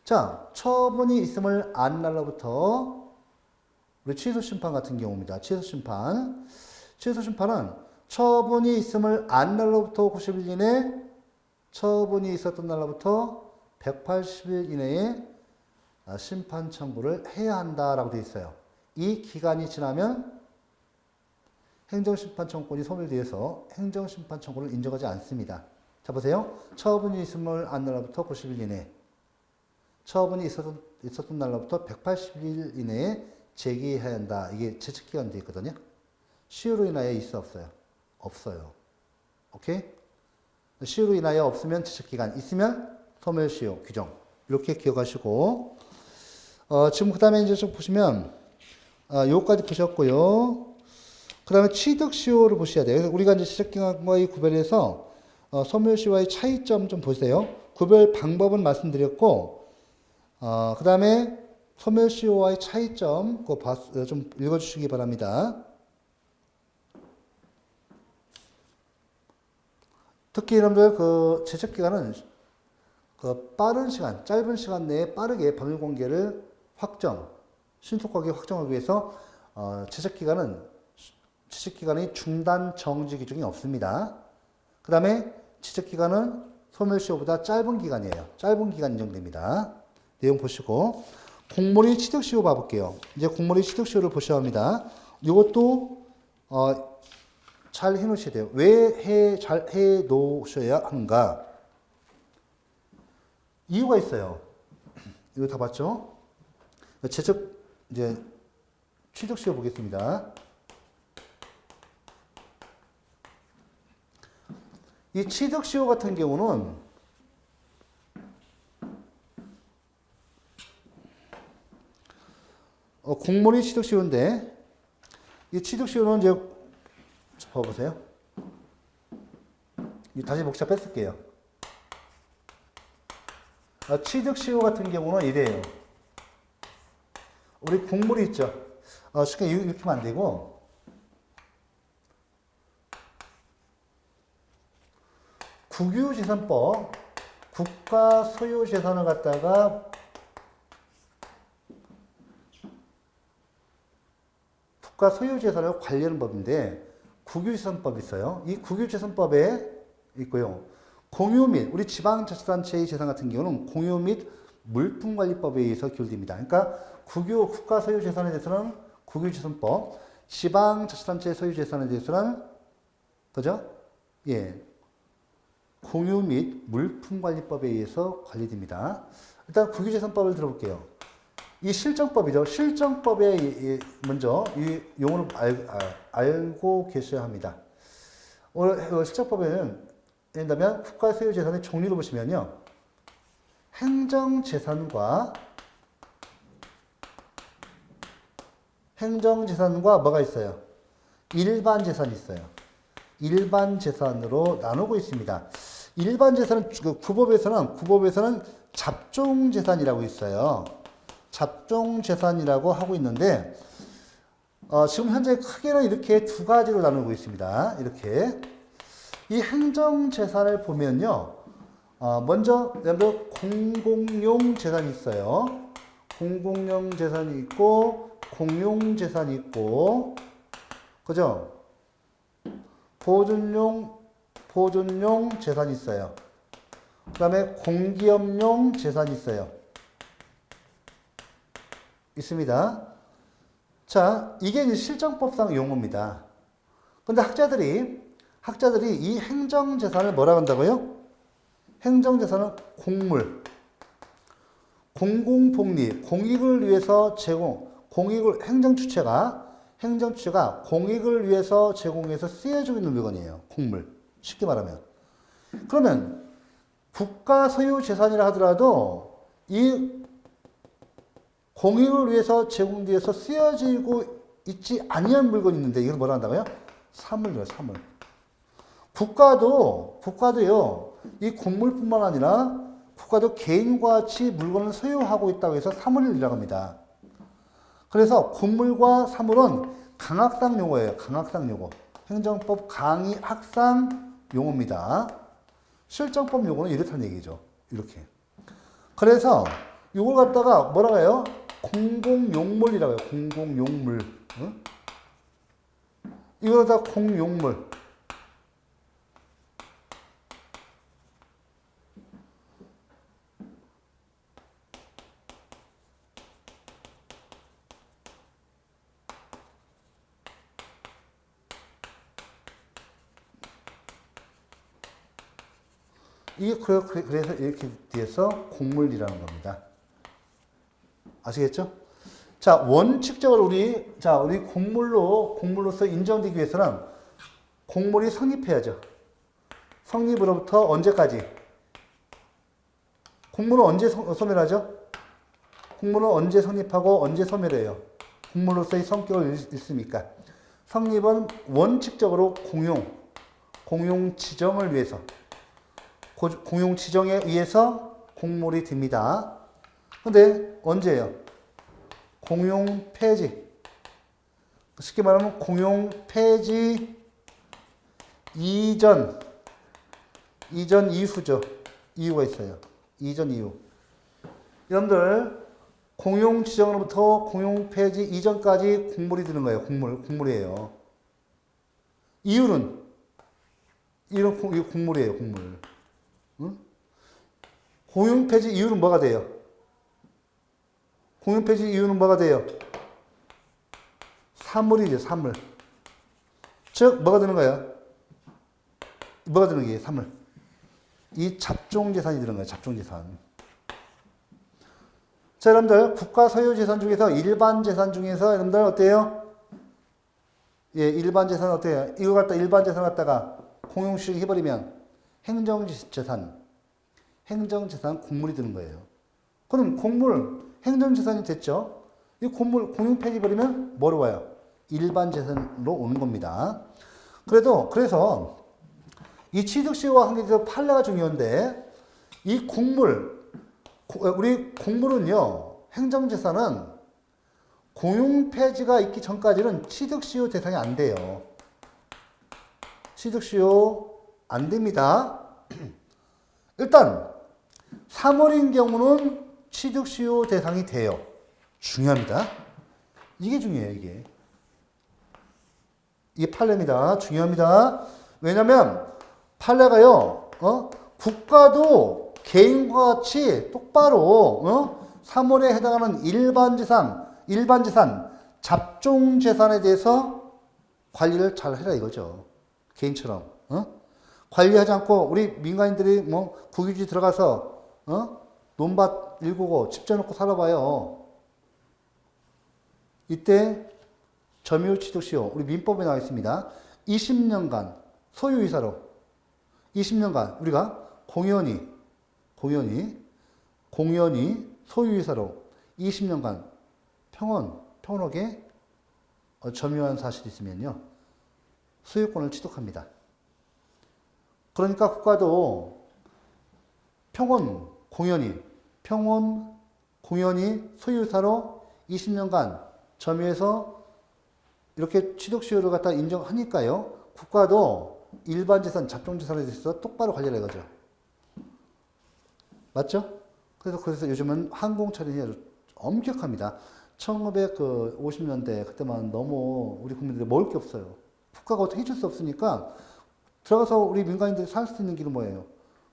자, 처분이 있음을 안 날로부터 우리 취소심판 같은 경우입니다. 취소심판은 처분이 있음을 안 날로부터 90일 이내, 처분이 있었던 날로부터 180일 이내에 심판 청구를 해야 한다라고 되어 있어요. 이 기간이 지나면 행정심판 청구권이 소멸되어서 행정심판 청구를 인정하지 않습니다. 자, 보세요. 처분이 있음을 안 날로부터 90일 이내, 처분이 있었던 날로부터 180일 이내에 제기해야 한다. 이게 제척기간 되어 있거든요. 시효로 인하여 있어 없어요? 없어요. 오케이? 시효로 인하여 없으면 제척기간, 있으면 소멸시효 규정. 이렇게 기억하시고 지금 그 다음에 이제 좀 보시면 요거까지 보셨고요. 그 다음에 취득시효를 보셔야 돼요. 그래서 우리가 이제 제척기간과의 구별해서 소멸시효와의 차이점 좀 보세요. 구별 방법은 말씀드렸고 그 다음에 소멸시효와의 차이점 그거 좀 읽어주시기 바랍니다. 특히 여러분들 그 제척기간은 그 빠른 시간, 짧은 시간 내에 빠르게 법률 공개를 신속하게 확정하기 위해서 제척기간이 중단 정지 규정이 없습니다. 그 다음에 제척기간은 소멸시효보다 짧은 기간이에요. 짧은 기간 인정됩니다. 내용 보시고 공무리 취득시효 봐볼게요. 이제 공무리 취득시효를 보셔야 합니다. 이것도 잘 해놓으셔야 돼요. 왜 잘 해놓으셔야 하는가? 이유가 있어요. 이거 다 봤죠? 제적, 이제, 취득 시효 보겠습니다. 이 취득 시효 같은 경우는 공물이 취득 시효인데, 이 취득 시효는 이제, 봐보세요. 다시 목차 뺐을게요. 취득 시효 같은 경우는 이래요. 우리 공물이 있죠. 쉽게 이렇게 하면 안 되고, 국유재산법, 국가 소유 재산을 갖다가 국가 소유 재산을 관리하는 법인데, 국유재산법이 있어요. 이 국유재산법에 있고요. 공유 및 우리 지방자치단체의 재산 같은 경우는 공유 및 물품관리법에 의해서 규율됩니다. 그러니까 국가 소유 재산에 대해서는 국유재산법, 지방자치단체 소유 재산에 대해서는 그죠? 예, 공유 및 물품관리법에 의해서 관리됩니다. 일단 국유재산법을 들어볼게요. 이 실정법이죠. 실정법에 먼저 이 용어를 알고 계셔야 합니다. 오늘 실정법에는 예를 들면 국가 소유 재산의 종류를 보시면요. 행정재산과 뭐가 있어요? 일반 재산이 있어요. 일반 재산으로 나누고 있습니다. 일반 재산은 구법에서는 잡종 재산이라고 있어요. 잡종 재산이라고 하고 있는데 지금 현재 크게는 이렇게 두 가지로 나누고 있습니다. 이렇게 이 행정 재산을 보면요, 먼저 공공용 재산이 있어요. 공공용 재산이 있고 공용 재산이 있고, 그죠? 보존용 재산이 있어요. 그 다음에 공기업용 재산이 있어요. 있습니다. 자, 이게 이제 실정법상 용어입니다. 근데 학자들이 이 행정재산을 뭐라고 한다고요? 행정재산은 공물, 공공복리, 공익을 위해서 행정주체가 공익을 위해서 제공해서 쓰여지고 있는 물건이에요. 공물. 쉽게 말하면. 그러면 국가 소유 재산이라 하더라도 이 공익을 위해서 제공되어서 쓰여지고 있지 아니한 물건이 있는데 이걸 뭐라 한다고요? 사물이에요, 사물. 국가도요, 이 공물뿐만 아니라 국가도 개인과 같이 물건을 소유하고 있다고 해서 사물이라고 합니다. 그래서 공물과 사물은 강학상 용어예요. 강학상 용어. 행정법 강의 학상 용어입니다. 실정법 용어는 이렇다는 얘기죠. 이렇게. 그래서 이걸 갖다가 뭐라고 해요? 공공용물이라고 해요. 공공용물. 응? 이걸 다 공용물. 이게 그래서 이렇게 뒤에서 공물이라는 겁니다. 아시겠죠? 자, 원칙적으로 우리 공물로서 인정되기 위해서는 공물이 성립해야죠. 성립으로부터 언제까지? 공물은 언제 소멸하죠? 공물은 언제 성립하고 언제 소멸해요? 공물로서의 성격을 잃습니까? 성립은 원칙적으로 공용 지정을 위해서, 공용 지정에 의해서 공물이 됩니다. 근데 언제예요? 공용 폐지. 쉽게 말하면 공용 폐지 이전 이후죠. 이유가 있어요. 이전 이후. 여러분들 공용 지정으로부터 공용 폐지 이전까지 공물이 드는 거예요. 공물이에요. 이유는 공물이에요. 공물. 응? 공용 폐지 이유는 뭐가 돼요? 공용 폐지 이유는 뭐가 돼요? 사물이죠. 사물. 즉 뭐가 되는 거예요? 뭐가 되는 게 사물? 이 잡종재산이 되는 거예요. 잡종재산. 자, 여러분들 국가 소유 재산 중에서 일반 재산 중에서 여러분들 어때요? 예, 일반 재산 어때요? 이거 갖다 일반 재산 갖다가 공용시행 해버리면 행정재산 공물이 되는 거예요. 그럼 공물 행정재산이 됐죠? 이 공물 공용 폐지버리면 뭐로 와요? 일반 재산으로 오는 겁니다. 그래서 이 취득시효와 관계돼서 판례가 중요한데 이 우리 공물은요, 행정재산은 공용폐지가 있기 전까지는 취득시효 대상이 안 돼요. 취득시효 안 됩니다. 일단 사물인 경우는 취득시효 대상이 돼요. 중요합니다. 이게 중요해요, 이게. 이게 판례입니다. 중요합니다. 왜냐면 판례가요, 국가도 개인과 같이 똑바로 사물에 해당하는 일반 재산, 잡종재산에 대해서 관리를 잘 해라 이거죠. 개인처럼. 관리하지 않고 우리 민간인들이 뭐 국유지 들어가서 논밭 일구고 집 져놓고 살아봐요. 이때 점유율 취득시효 우리 민법에 나와 있습니다. 20년간 소유이사로 20년간 우리가 공연히 소유이사로 20년간 평온하게 점유한 사실이 있으면요, 소유권을 취득합니다. 그러니까 국가도 공연히 소유이사로 20년간 점유해서 이렇게 취득시효를 갖다 인정하니까요, 국가도 일반 재산, 잡종재산에 대해서 똑바로 관리를 해가죠. 맞죠? 그래서 요즘은 항공처리이 아주 엄격합니다. 1950년대 그때만 너무 우리 국민들이 먹을 게 없어요. 국가가 어떻게 해줄 수 없으니까 들어가서 우리 민간인들이 살 수 있는 길은 뭐예요?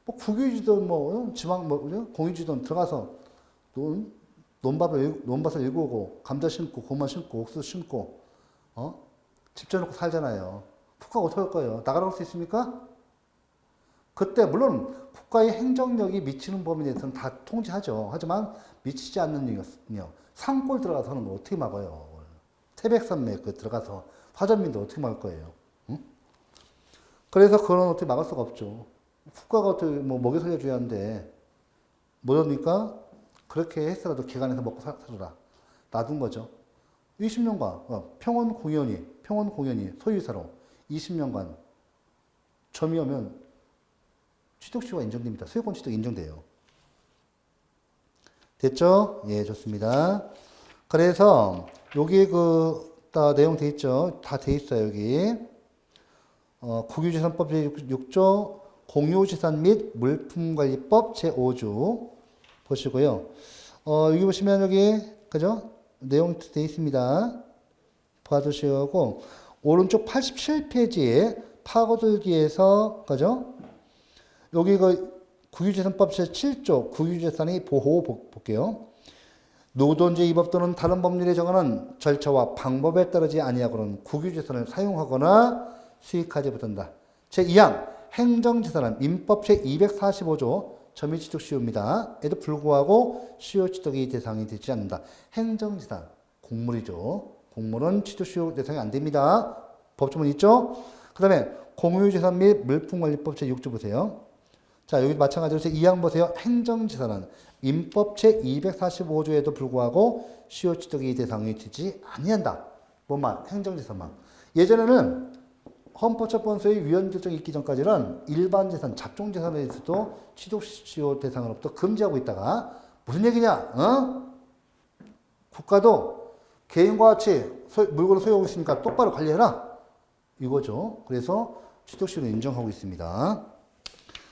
뭐 국유지든 지방 공유지든 들어가서 논밭을 일구고 감자 심고 고구마 심고 옥수수 심고 집 져놓고 살잖아요. 국가가 어떻게 할 거예요? 나가라고 할 수 있습니까? 그때 물론 국가의 행정력이 미치는 범위에 대해서는 다 통제하죠. 하지만 미치지 않는 이유는요, 산골 들어가서는 어떻게 막아요? 태백산맥 들어가서 화전민도 어떻게 막을 거예요? 응? 그래서 그건 어떻게 막을 수가 없죠. 국가가 어떻게 먹여 살려줘야 하는데 뭐랍니까? 그렇게 했어라도 기관에서 먹고 살아라 놔둔 거죠. 20년간 평원 공연히 소유사로 20년간 점유하면 취득시효가 인정됩니다. 소유권 취득 인정돼요. 됐죠? 예, 좋습니다. 그래서 여기 다 내용 돼 있죠? 다 돼 있어요, 여기. 국유재산법 제6조 공유재산 및 물품관리법 제5조 보시고요. 여기 보시면 여기 그죠? 내용 돼 있습니다. 봐두시고 오른쪽 87페이지에 파고들기에서 그죠? 여기 국유재산법 제7조 국유재산의 보호 볼게요. 노동제 위법 또는 다른 법률에 정하는 절차와 방법에 따르지 아니하고는 국유재산을 사용하거나 수익하지 못한다. 제2항 행정재산은 민법 제245조 점유취득시효입니다. 에도 불구하고 시효취득의 대상이 되지 않는다. 행정재산 공물이죠. 공물은 취득시효 대상이 안 됩니다. 법조문 있죠? 그 다음에 공유재산 및 물품관리법 제6조 보세요. 자, 여기 마찬가지로 제2항 보세요. 행정재산은 민법 제245조에도 불구하고 시효취득의 대상이 되지 아니한다. 뭐만? 행정재산만. 예전에는 헌법재판소의 위헌 결정이 있기 전까지는 일반 재산, 잡종재산에 대해서도 취득시효 대상으로부터 금지하고 있다가 무슨 얘기냐? 국가도 개인과 같이 물건을 소유하고 있으니까 똑바로 관리해라. 이거죠. 그래서 취득시효를 인정하고 있습니다.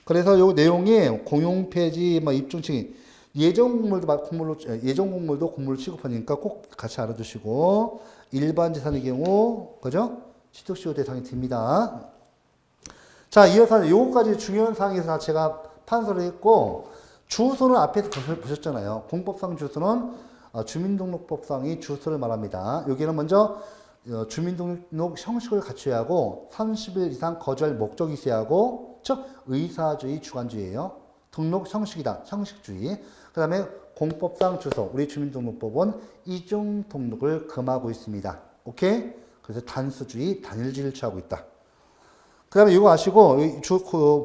그래서 요 내용이 공용폐지, 입증칭, 예정공물도 공물을 취급하니까 꼭 같이 알아두시고, 일반 재산의 경우, 그죠? 취득시효 대상이 됩니다. 자, 이어서 요거까지 중요한 사항에서 제가 판서를 했고, 주소는 앞에서 보셨잖아요. 공법상 주소는 주민등록법상의 주소를 말합니다. 여기는 먼저 주민등록 형식을 갖춰야 하고 30일 이상 거주할 목적이 있어야 하고 즉 의사주의 주관주의예요. 등록 형식이다. 형식주의. 그 다음에 공법상 주소 우리 주민등록법은 이중 등록을 금하고 있습니다. 오케이? 그래서 단수주의, 단일주의를 취하고 있다. 그 다음에 이거 아시고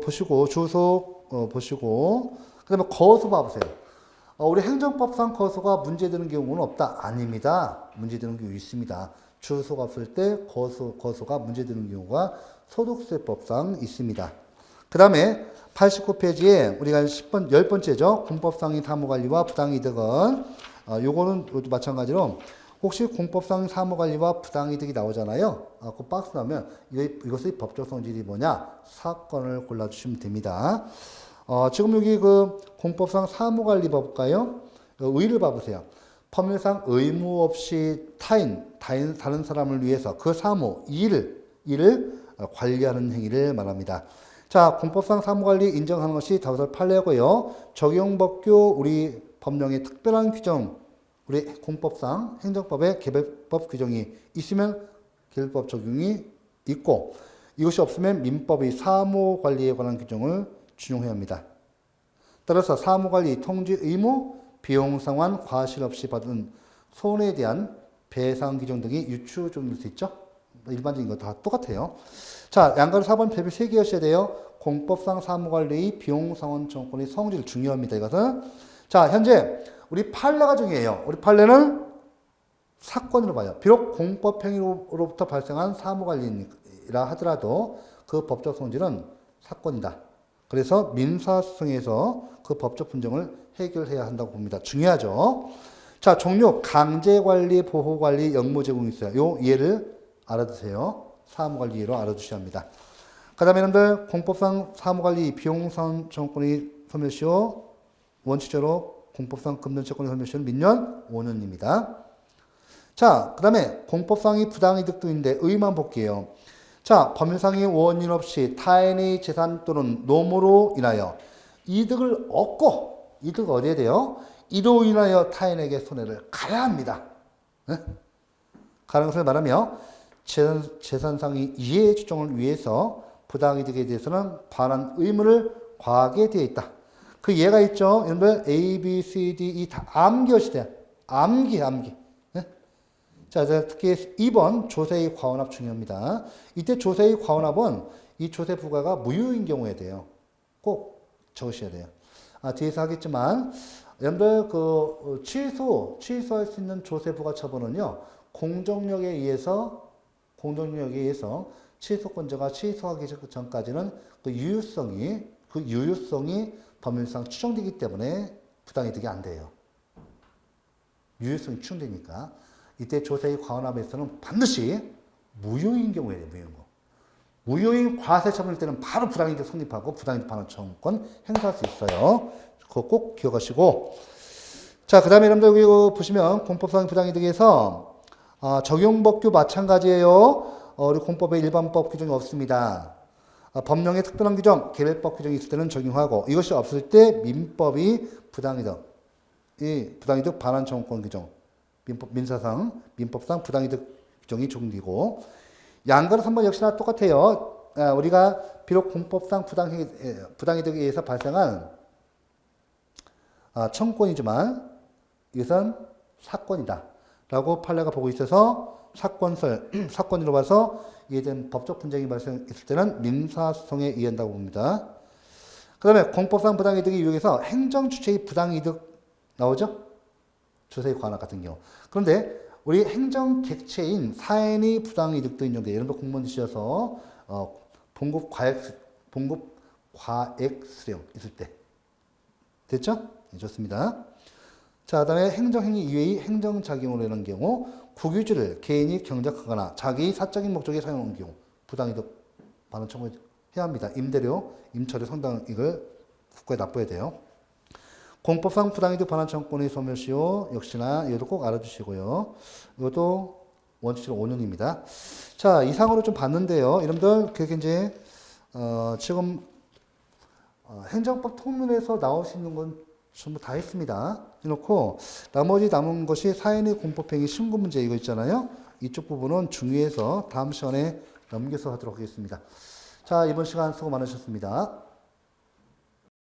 보시고 주소 보시고 그 다음에 거수 봐보세요. 우리 행정법상 거수가 문제되는 경우는 없다. 아닙니다. 문제되는 경우 있습니다. 주소가 없을 때 거수가 문제되는 경우가 소득세법상 있습니다. 그 다음에 89페이지에 우리가 10번째죠. 공법상의 사무관리와 부당이득은 요거는 마찬가지로 혹시 공법상 사무관리와 부당이득이 나오잖아요. 그 박스 나오면 이것의 법적 성질이 뭐냐? 사건을 골라주시면 됩니다. 지금 여기 그 공법상 사무관리 봐볼까요? 의를 봐보세요. 법률상 의무 없이 다른 사람을 위해서 그 사무, 일을 관리하는 행위를 말합니다. 자, 공법상 사무관리 인정하는 것이 다우설 판례고요. 적용법규 우리 법령의 특별한 규정, 우리 공법상 행정법의 개별법 규정이 있으면 개별법 적용이 있고 이것이 없으면 민법의 사무관리에 관한 규정을 준용해야 합니다. 따라서 사무관리 통지 의무, 비용 상환, 과실 없이 받은 손해에 대한 배상 규정 등이 유추적일 수 있죠. 일반적인 거 다 똑같아요. 자, 양가로 4번 별표 3개였어야 돼요. 공법상 사무관리의 비용 상환 청구권의 성질 중요합니다. 이것은 자, 현재 우리 판례가 중요해요. 우리 판례는 사건으로 봐요. 비록 공법행위로부터 발생한 사무관리라 하더라도 그 법적 성질은 사건이다. 그래서 민사소송에서 그 법적 분쟁을 해결해야 한다고 봅니다. 중요하죠. 자, 종류 강제관리, 보호관리, 영무제공이 있어요. 요 예를 알아두세요. 사무관리 예로 알아두셔야 합니다. 그 다음에 여러분들 공법상 사무관리 비용상 정권의 소멸시효 원칙적으로 공법상 금전채권의 소멸시효는 민년 5년입니다. 자, 그 다음에 공법상의 부당이득도 있는데 의만 볼게요. 자, 법률상의 원인 없이 타인의 재산 또는 노무로 인하여 이득을 얻고 이득 어디에 돼요? 이로 인하여 타인에게 손해를 가야 합니다. 네? 가는 것을 말하며 재산상의 이해 추정을 위해서 부당이득에 대해서는 반환 의무를 과하게 되어 있다. 그 예가 있죠. 여러분들 A, B, C, D, E 다 암기하셔야 돼요. 암기. 네? 자, 특히 2번 조세의 과원합 중요합니다. 이때 조세의 과원합은 이 조세 부과가 무효인 경우에 돼요. 꼭 적으셔야 돼요. 뒤에서 하겠지만 여러분들 그 취소할 수 있는 조세 부과 처분은요. 공정력에 의해서 취소권자가 취소하기 전까지는 그 유효성이 법률상 추정되기 때문에 부당이득이 안 돼요. 유효성이 추정되니까 이때 조세의 과원합에서는 반드시 무효인 경우에 무효인 과세처분일 때는 바로 부당이득 성립하고 부당이득 반환 청구권 행사할 수 있어요. 그거 꼭 기억하시고 자, 그 다음에 여러분들 여기 보시면 공법상 부당이득에서 적용법규 마찬가지예요. 우리 공법에 일반법 규정이 없습니다. 법령의 특별한 규정, 개별법 규정이 있을 때는 적용하고 이것이 없을 때 민법이 부당이득 반환 청구권 규정, 민법상 부당이득 규정이 적용되고 양가로 3번 역시나 똑같아요. 우리가 비록 공법상 부당이득에 의해서 발생한 청구권이지만 이것은 사건이다. 라고 판례가 보고 있어서 사건으로 봐서 이해된 법적 분쟁이 발생했을 때는 민사소송에 의한다고 봅니다. 그 다음에 공법상 부당이득에 유용해서 행정주체의 부당이득 나오죠? 조세의 과환합 같은 경우. 그런데 우리 행정객체인 사인의 부당이득도 인정돼요. 이런 거 공무원 주셔서 봉급 과액 수령 있을 때. 됐죠? 네, 좋습니다. 자, 그 다음에 행정행위 이외의 행정작용으로 하는 경우 국유지를 개인이 경작하거나 자기의 사적인 목적에 사용하는 경우 부당이득 반환 청구해야 합니다. 임대료, 임차료 상당액을 국가에 납부해야 돼요. 공법상 부당이득 반환 청구권의 소멸시효 역시나 이것도 꼭 알아주시고요. 이것도 원칙적으로 5년입니다. 자, 이상으로 좀 봤는데요. 여러분들 그게 이제 지금 행정법 통문에서 나올 수 있는 건 전부 다 했습니다. 해놓고 나머지 남은 것이 사인의 공법행위 신고 문제 이거 있잖아요. 이쪽 부분은 중위에서 다음 시간에 넘겨서 하도록 하겠습니다. 자, 이번 시간 수고 많으셨습니다.